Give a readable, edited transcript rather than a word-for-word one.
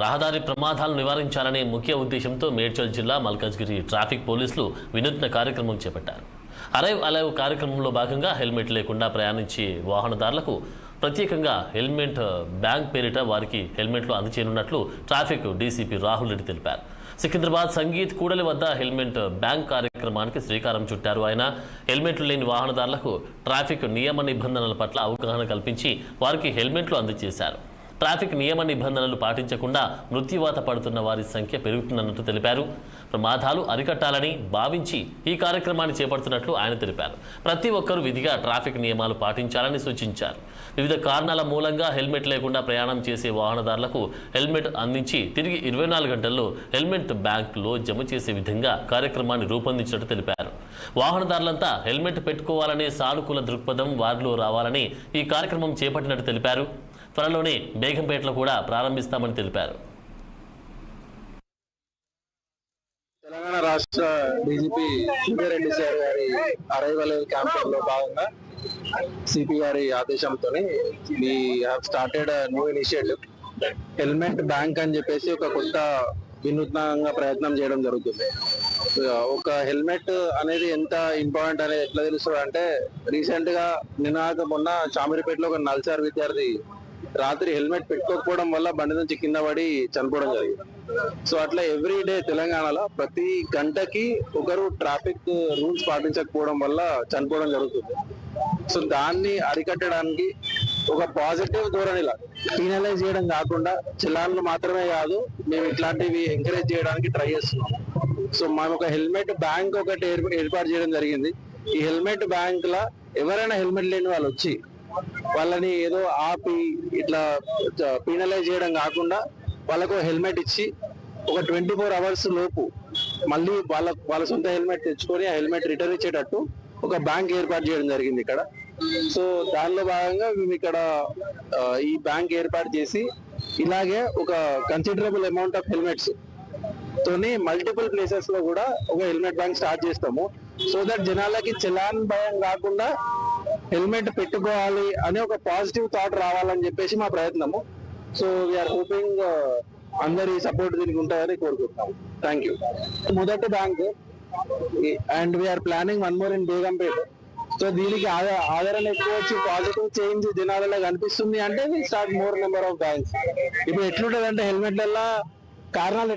రహదారి ప్రమాదాలను నివారించాలనే ముఖ్య ఉద్దేశంతో మేడ్చల్ జిల్లా మల్కాజ్గిరి ట్రాఫిక్ పోలీసులు వినూత్న కార్యక్రమం చేపట్టారు. అరైవ్ అలైవ్ కార్యక్రమంలో భాగంగా హెల్మెట్ లేకుండా ప్రయాణించే వాహనదారులకు ప్రత్యేకంగా హెల్మెట్ బ్యాంక్ పేరిట వారికి హెల్మెట్లు అందజేయనున్నట్లు ట్రాఫిక్ డీసీపీ రాహుల్ రెడ్డి తెలిపారు. సికింద్రాబాద్ సంగీత్ కూడలి వద్ద హెల్మెట్ బ్యాంక్ కార్యక్రమానికి శ్రీకారం చుట్టారు. ఆయన హెల్మెట్లు లేని వాహనదారులకు ట్రాఫిక్ నియమ నిబంధనల పట్ల అవగాహన కల్పించి వారికి హెల్మెట్లు అందజేశారు. ట్రాఫిక్ నియమ నిబంధనలు పాటించకుండా మృత్యువాత పడుతున్న వారి సంఖ్య పెరుగుతున్నట్టు తెలిపారు. ప్రమాదాలు అరికట్టాలని భావించి ఈ కార్యక్రమాన్ని చేపడుతున్నట్లు ఆయన తెలిపారు. ప్రతి ఒక్కరూ విధిగా ట్రాఫిక్ నియమాలు పాటించాలని సూచించారు. వివిధ కారణాల మూలంగా హెల్మెట్ లేకుండా ప్రయాణం చేసే వాహనదారులకు హెల్మెట్ అందించి తిరిగి 24 గంటల్లో హెల్మెట్ బ్యాంకులో జమ చేసే విధంగా కార్యక్రమాన్ని రూపొందించినట్టు తెలిపారు. వాహనదారులంతా హెల్మెట్ పెట్టుకోవాలనే సానుకూల దృక్పథం వారిలో రావాలని ఈ కార్యక్రమం చేపట్టినట్టు తెలిపారు. త్వరలోనే బేగంపేటలో కూడా ప్రారంభిస్తామని తెలిపారు. తెలంగాణ రాష్ట్ర డీజీపీ రెడ్డి సార్ గారి అరైవల్ క్యాంపెయిన్ లో భాగంగా సిపి గారి ఆదేశంతో we have started new initiative helmet bank అని చెప్పేసి ఒక కొత్త వినూత్నంగా ప్రయత్నం చేయడం జరుగుతుంది. ఒక హెల్మెట్ అనేది ఎంత ఇంపార్టెంట్ అనేది ఎట్లా తెలుస్తుంది అంటే, రీసెంట్ గా మొన్న చామిరిపేటలో ఒక నల్సార్ విద్యార్థి రాత్రి హెల్మెట్ పెట్టుకోకపోవడం వల్ల బండి నుంచి కింద పడి చనిపోవడం జరిగింది. సో అట్లా ఎవ్రీ డే తెలంగాణలో ప్రతి గంటకి ఒకరు ట్రాఫిక్ రూల్స్ పాటించకపోవడం వల్ల చనిపోవడం జరుగుతుంది. సో దాన్ని అరికట్టడానికి ఒక పాజిటివ్ ధోరణిలా పీనలైజ్ చేయడం కాకుండా చలాన్లు మాత్రమే కాదు, మేము ఇట్లాంటివి ఎంకరేజ్ చేయడానికి ట్రై చేస్తున్నాం. సో మనం ఒక హెల్మెట్ బ్యాంక్ ఒకటి ఏర్పాటు చేయడం జరిగింది. ఈ హెల్మెట్ బ్యాంక్ లా ఎవరైనా హెల్మెట్ లేని వాళ్ళు వచ్చి వాళ్ళని ఏదో ఆపి ఇట్లా పీనలైజ్ చేయడం కాకుండా వాళ్ళకు హెల్మెట్ ఇచ్చి ఒక 24 hours లోపు మళ్ళీ వాళ్ళ సొంత హెల్మెట్ తెచ్చుకొని ఆ హెల్మెట్ రిటర్న్ ఇచ్చేటట్టు ఒక బ్యాంక్ ఏర్పాటు చేయడం జరిగింది ఇక్కడ. సో దానిలో భాగంగా మేము ఇక్కడ ఈ బ్యాంక్ ఏర్పాటు చేసి ఇలాగే ఒక కన్సిడరబుల్ అమౌంట్ ఆఫ్ హెల్మెట్స్ తోని మల్టిపుల్ ప్లేసెస్ లో కూడా ఒక హెల్మెట్ బ్యాంక్ స్టార్ట్ చేస్తాము. సో దట్ జనాలకి చలాన్ భయం కాకుండా హెల్మెట్ పెట్టుకోవాలి అనే ఒక పాజిటివ్ థాట్ రావాలని చెప్పేసి మా ప్రయత్నము. సో వీఆర్ హోపింగ్ అందరి సపోర్ట్ దీనికి ఉంటుందని కోరుకుంటున్నాము. Thank you. మొదటి bank and we're planning 1 more in Begumpet. So దీనికి ఆదరణ ఎక్కువ వచ్చి పాజిటివ్ చేంజ్ జనాలలో కనిపిస్తుంది అంటే we start more number of banks. ఇప్పుడు ఎట్లుంటది అంటే హెల్మెట్ల కారణాలు